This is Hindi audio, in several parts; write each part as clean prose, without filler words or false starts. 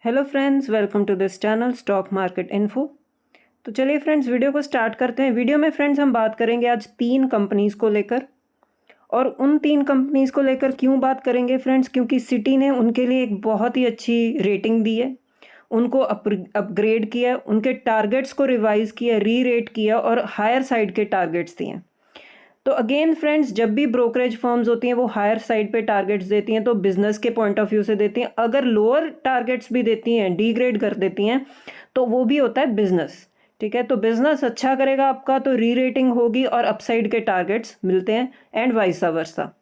Hello friends, welcome to this channel stock market info. तो चलिए फ्रेंड्स, वीडियो को स्टार्ट करते हैं। वीडियो में फ्रेंड्स हम बात करेंगे आज 3 कंपनीज़ को लेकर। और उन 3 कंपनीज़ को लेकर क्यों बात करेंगे फ्रेंड्स, क्योंकि सिटी ने उनके लिए एक बहुत ही अच्छी रेटिंग दी है, उनको अपग्रेड किया, उनके टारगेट्स को रिवाइज़ किया, री रेट किया और हायर साइड के टारगेट्स दिए हैं। तो अगेन फ्रेंड्स, जब भी ब्रोकरेज फर्म्स होती हैं वो हायर साइड पे टारगेट्स देती हैं तो बिजनेस के पॉइंट ऑफ व्यू से देती हैं। अगर लोअर टारगेट्स भी देती हैं, डीग्रेड कर देती हैं, तो वो भी होता है बिजनेस। ठीक है, तो बिजनेस अच्छा करेगा आपका तो री रेटिंग होगी और अपसाइड के टारगेट्स मिलते हैं एंड वाइस वर्सा।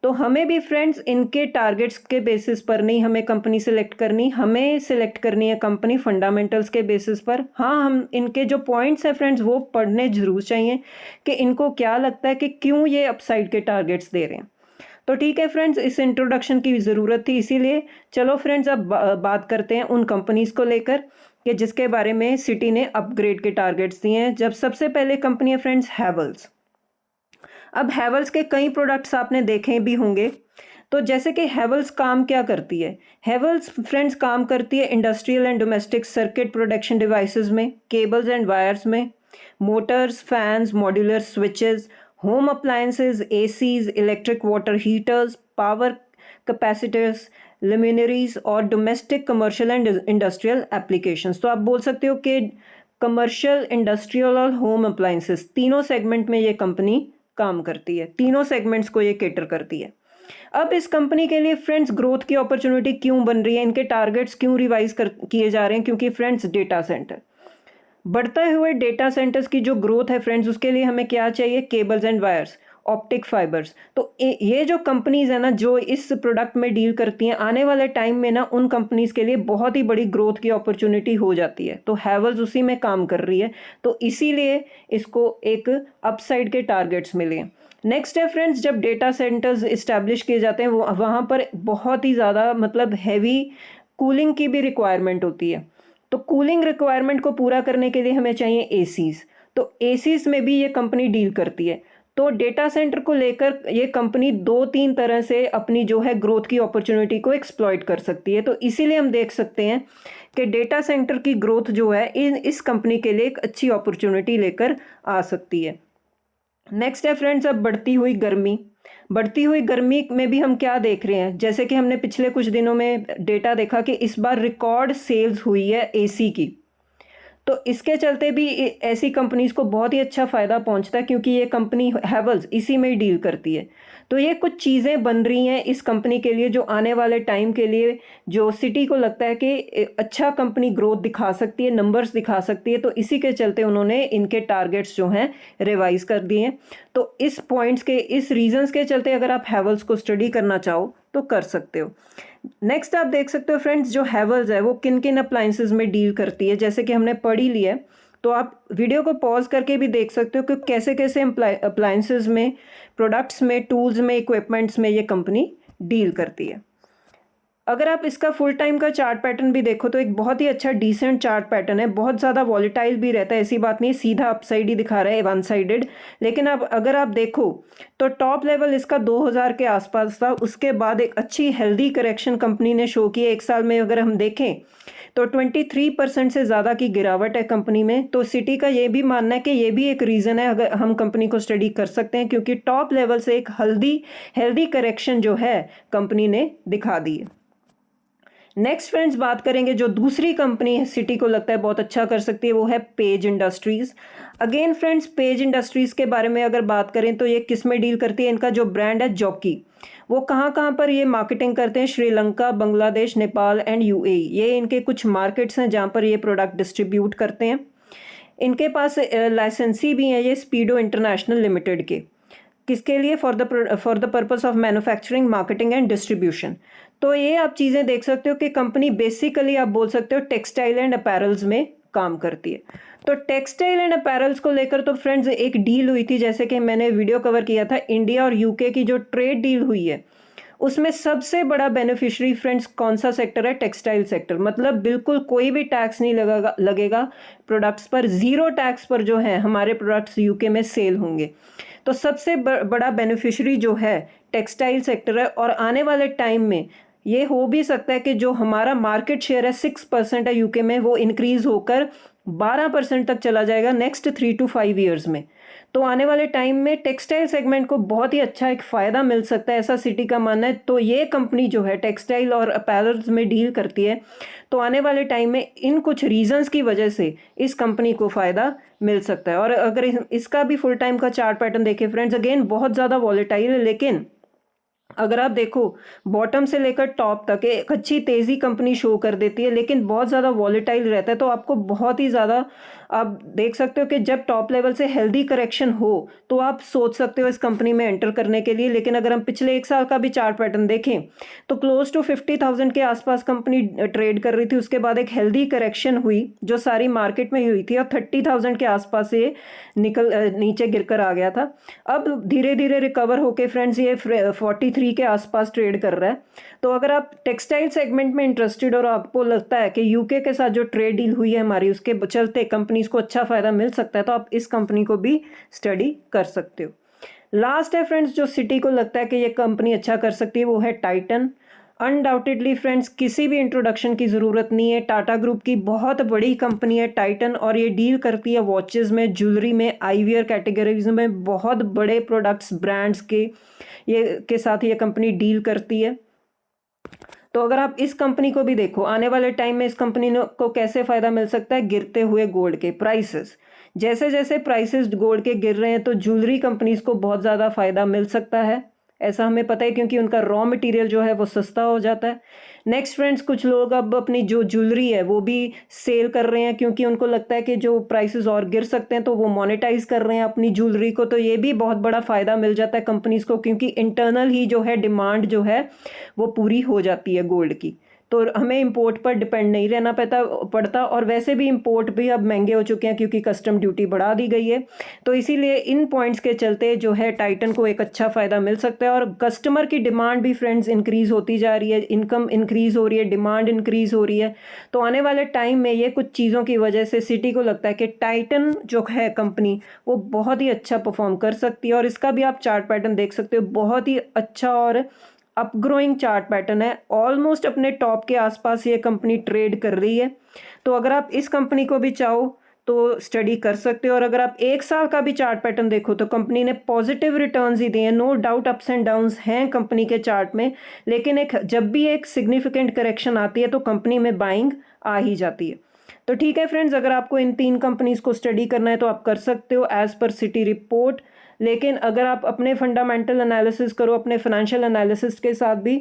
तो हमें भी फ्रेंड्स इनके टारगेट्स के बेसिस पर नहीं हमें कंपनी सिलेक्ट करनी, हमें सिलेक्ट करनी है कंपनी फंडामेंटल्स के बेसिस पर। हाँ, हम इनके जो पॉइंट्स हैं फ्रेंड्स वो पढ़ने जरूर चाहिए कि इनको क्या लगता है कि क्यों ये अपसाइड के टारगेट्स दे रहे हैं। तो ठीक है फ्रेंड्स, इस इंट्रोडक्शन की ज़रूरत थी, इसीलिए चलो फ्रेंड्स अब बात करते हैं उन कंपनीज़ को लेकर कि जिसके बारे में सिटी ने अपग्रेड के टारगेट्स दिए हैं। जब सबसे पहले कंपनी है फ्रेंड्स हैवेल्स। अब हैवेल्स के कई प्रोडक्ट्स आपने देखे भी होंगे। तो जैसे कि हैवेल्स काम क्या करती है, हैवेल्स फ्रेंड्स काम करती है industrial and domestic circuit production devices में, केबल्स एंड वायर्स में, motors, fans, modular switches, home appliances, ACs, electric water heaters, power capacitors, luminaries और domestic, commercial and industrial applications. तो आप बोल सकते हो कि कमर्शियल, इंडस्ट्रियल और होम अप्लायंसेस तीनों सेगमेंट में ये कंपनी काम करती है, तीनों सेगमेंट्स को ये केटर करती है। अब इस कंपनी के लिए फ्रेंड्स ग्रोथ की अपॉर्चुनिटी क्यों बन रही है, इनके टारगेट्स क्यों रिवाइज किए जा रहे हैं, क्योंकि फ्रेंड्स डेटा सेंटर, बढ़ते हुए डेटा सेंटर्स की जो ग्रोथ है फ्रेंड्स, उसके लिए हमें क्या चाहिए, cables and wires, optic fibres. तो ये जो कंपनीज है ना जो इस प्रोडक्ट में डील करती हैं, आने वाले टाइम में ना उन कंपनीज के लिए बहुत ही बड़ी ग्रोथ की अपॉर्चुनिटी हो जाती है। तो हैवेल्स उसी में काम कर रही है, तो इसीलिए इसको एक अपसाइड के टारगेट्स मिले हैं। नेक्स्ट है फ्रेंड्स, जब डेटा सेंटर्स इस्टेब्लिश किए जाते हैं वो वहाँ पर बहुत ही ज़्यादा मतलब हैवी कूलिंग की भी रिक्वायरमेंट होती है। तो कूलिंग रिक्वायरमेंट को पूरा करने के लिए हमें चाहिए एसीज। तो एसीज में भी ये कंपनी डील करती है। तो डेटा सेंटर को लेकर ये कंपनी 2-3 तरह से अपनी जो है ग्रोथ की अपॉर्चुनिटी को एक्सप्लॉइट कर सकती है। तो इसीलिए हम देख सकते हैं कि डेटा सेंटर की ग्रोथ जो है इस कंपनी के लिए एक अच्छी अपॉर्चुनिटी लेकर आ सकती है। नेक्स्ट है फ्रेंड्स, अब बढ़ती हुई गर्मी। बढ़ती हुई गर्मी में भी हम क्या देख रहे हैं, जैसे कि हमने पिछले कुछ दिनों में डेटा देखा कि इस बार रिकॉर्ड सेल्स हुई है एसी की। तो इसके चलते भी ऐसी कंपनीज को बहुत ही अच्छा फ़ायदा पहुंचता है, क्योंकि ये कंपनी हैवेल्स इसी में ही डील करती है। तो ये कुछ चीज़ें बन रही हैं इस कंपनी के लिए जो आने वाले टाइम के लिए जो सिटी को लगता है कि अच्छा कंपनी ग्रोथ दिखा सकती है, नंबर्स दिखा सकती है। तो इसी के चलते उन्होंने इनके टारगेट्स जो हैं रिवाइज कर दिए हैं। तो इस पॉइंट्स के, इस रीजंस के चलते अगर आप हैवेल्स को स्टडी करना चाहो तो कर सकते हो। नेक्स्ट आप देख सकते हो फ्रेंड्स, जो हैवेल्स है वो किन किन अप्लायंसेज में डील करती है, जैसे कि हमने पढ़ ही लिया है। तो आप वीडियो को पॉज करके भी देख सकते हो कि कैसे कैसे अप्लायंसेज में, प्रोडक्ट्स में, टूल्स में, इक्विपमेंट्स में ये कंपनी डील करती है। अगर आप इसका फुल टाइम का चार्ट पैटर्न भी देखो तो एक बहुत ही अच्छा डिसेंट चार्ट पैटर्न है, बहुत ज़्यादा वॉलेटाइल भी रहता है, ऐसी बात नहीं सीधा अपसाइड ही दिखा रहा है, वन साइडेड। लेकिन अब अगर आप देखो तो टॉप लेवल इसका 2000 के आसपास था, उसके बाद एक अच्छी हेल्दी करेक्शन कंपनी ने शो की है। एक साल में अगर हम देखें तो 23% से ज़्यादा की गिरावट है कंपनी में। तो सिटी का ये भी मानना है कि ये भी एक रीज़न है अगर हम कंपनी को स्टडी कर सकते हैं, क्योंकि टॉप लेवल से एक हेल्दी करेक्शन जो है कंपनी ने दिखा दी है। नेक्स्ट फ्रेंड्स बात करेंगे जो दूसरी कंपनी है सिटी को लगता है बहुत अच्छा कर सकती है, वो है page industries. Again friends, page industries के बारे में अगर बात करें तो ये किस में डील करती है, इनका जो ब्रांड है जॉकी, वो कहाँ कहाँ पर ये मार्केटिंग करते हैं, श्रीलंका, बांग्लादेश, नेपाल एंड यूएई, ये इनके कुछ मार्केट्स हैं जहाँ पर ये प्रोडक्ट डिस्ट्रीब्यूट करते हैं। इनके पास लाइसेंसी भी है ये स्पीडो इंटरनेशनल लिमिटेड के, किसके लिए, for the purpose of manufacturing, marketing and distribution. तो ये आप चीज़ें देख सकते हो कि कंपनी बेसिकली आप बोल सकते हो टेक्सटाइल एंड अपैरल्स में काम करती है। तो टेक्सटाइल एंड अपैरल्स को लेकर तो फ्रेंड्स एक डील हुई थी, जैसे कि मैंने वीडियो कवर किया था, इंडिया और यूके की जो ट्रेड डील हुई है उसमें सबसे बड़ा बेनिफिशियरी फ्रेंड्स कौन सा सेक्टर है, टेक्सटाइल सेक्टर। मतलब बिल्कुल कोई भी टैक्स नहीं लगेगा प्रोडक्ट्स पर, ज़ीरो टैक्स पर जो है हमारे प्रोडक्ट्स यूके में सेल होंगे। तो सबसे बड़ा बेनिफिशियरी जो है टेक्सटाइल सेक्टर है, और आने वाले टाइम में ये हो भी सकता है कि जो हमारा मार्केट शेयर है 6% है यूके में, वो इंक्रीज होकर 12% तक चला जाएगा नेक्स्ट 3 to 5 ईयर्स में। तो आने वाले टाइम में टेक्सटाइल सेगमेंट को बहुत ही अच्छा एक फ़ायदा मिल सकता है, ऐसा सिटी का मानना है। तो ये कंपनी जो है टेक्सटाइल और अपैरल्स में डील करती है, तो आने वाले टाइम में इन कुछ रीजंस की वजह से इस कंपनी को फ़ायदा मिल सकता है। और अगर इसका भी फुल टाइम का चार्ट पैटर्न देखें फ्रेंड्स, अगेन बहुत ज़्यादा वॉलेटाइल है, लेकिन अगर आप देखो बॉटम से लेकर टॉप तक एक अच्छी तेज़ी कंपनी शो कर देती है, लेकिन बहुत ज़्यादा वॉलेटाइल रहता है। तो आपको बहुत ही ज़्यादा आप देख सकते हो कि जब टॉप लेवल से हेल्दी करेक्शन हो तो आप सोच सकते हो इस कंपनी में एंटर करने के लिए। लेकिन अगर हम पिछले 1 साल का भी चार्ट पैटर्न देखें तो क्लोज टू 50,000 के आसपास कंपनी ट्रेड कर रही थी। उसके बाद एक हेल्दी करेक्शन हुई जो सारी मार्केट में हुई थी और 30,000 के आसपास ये नीचे गिरकर आ गया था। अब धीरे धीरे रिकवर होके फ्रेंड्स ये 43 के आसपास ट्रेड कर रहा है। तो अगर आप टेक्सटाइल सेगमेंट में इंटरेस्टेड और आपको लगता है कि यूके के साथ जो ट्रेड डील हुई है हमारी, उसके चलते कंपनीज को अच्छा फायदा मिल सकता है, तो आप इस कंपनी को भी स्टडी कर सकते हो। लास्ट है फ्रेंड्स जो सिटी को लगता है कि ये कंपनी अच्छा कर सकती है, वो है टाइटन। अनडाउटेडली फ्रेंड्स किसी भी इंट्रोडक्शन की ज़रूरत नहीं है, टाटा ग्रुप की बहुत बड़ी कंपनी है टाइटन, और ये डील करती है वॉचेज़ में, ज्वेलरी में, आईवियर कैटेगरीज में, बहुत बड़े प्रोडक्ट्स ब्रांड्स के साथ ये कंपनी डील करती है। तो अगर आप इस कंपनी को भी देखो, आने वाले टाइम में इस कंपनी को कैसे फ़ायदा मिल सकता है, गिरते हुए गोल्ड के प्राइसेस, जैसे जैसे प्राइसेस गोल्ड के गिर रहे हैं तो ज्वेलरी कंपनीज को बहुत ज़्यादा फ़ायदा मिल सकता है, ऐसा हमें पता है, क्योंकि उनका रॉ मटेरियल जो है वो सस्ता हो जाता है। नेक्स्ट फ्रेंड्स, कुछ लोग अब अपनी जो ज्वेलरी है वो भी सेल कर रहे हैं, क्योंकि उनको लगता है कि जो प्राइसेस और गिर सकते हैं तो वो मोनेटाइज कर रहे हैं अपनी ज्वेलरी को। तो ये भी बहुत बड़ा फ़ायदा मिल जाता है कंपनीज को, क्योंकि इंटरनल ही जो है डिमांड जो है वो पूरी हो जाती है गोल्ड की। तो हमें इंपोर्ट पर डिपेंड नहीं रहना पड़ता, और वैसे भी इंपोर्ट भी अब महंगे हो चुके हैं क्योंकि कस्टम ड्यूटी बढ़ा दी गई है। तो इसीलिए इन पॉइंट्स के चलते जो है टाइटन को एक अच्छा फ़ायदा मिल सकता है। और कस्टमर की डिमांड भी फ्रेंड्स इंक्रीज़ होती जा रही है, इनकम इंक्रीज़ हो रही है, डिमांड इंक्रीज़ हो रही है। तो आने वाले टाइम में ये कुछ चीज़ों की वजह से सिटी को लगता है कि टाइटन जो है कंपनी वो बहुत ही अच्छा परफॉर्म कर सकती है। और इसका भी आप चार्ट पैटर्न देख सकते हो, बहुत ही अच्छा और अपग्रोइंग चार्ट पैटर्न है, ऑलमोस्ट अपने टॉप के आसपास ये कंपनी ट्रेड कर रही है। तो अगर आप इस कंपनी को भी चाहो तो स्टडी कर सकते हो। और अगर आप 1 साल का भी चार्ट पैटर्न देखो तो कंपनी ने पॉजिटिव रिटर्न्स ही दिए हैं, no doubt ups and downs हैं कंपनी के चार्ट में, लेकिन जब भी एक सिग्निफिकेंट करेक्शन आती है तो कंपनी में बाइंग आ ही जाती है। तो ठीक है फ्रेंड्स, अगर आपको इन 3 कंपनीज को स्टडी करना है तो आप कर सकते हो एज पर सिटी रिपोर्ट। लेकिन अगर आप अपने फंडामेंटल एनालिसिस करो, अपने फाइनेंशियल एनालिसिस के साथ भी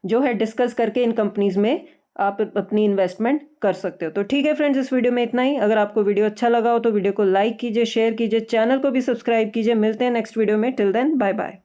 जो है डिस्कस करके इन कंपनीज में आप अपनी इन्वेस्टमेंट कर सकते हो। तो ठीक है फ्रेंड्स, इस वीडियो में इतना ही। अगर आपको वीडियो अच्छा लगा हो तो वीडियो को लाइक कीजिए, शेयर कीजिए, चैनल को भी सब्सक्राइब कीजिए। मिलते हैं नेक्स्ट वीडियो में, टिल देन बाय बाय।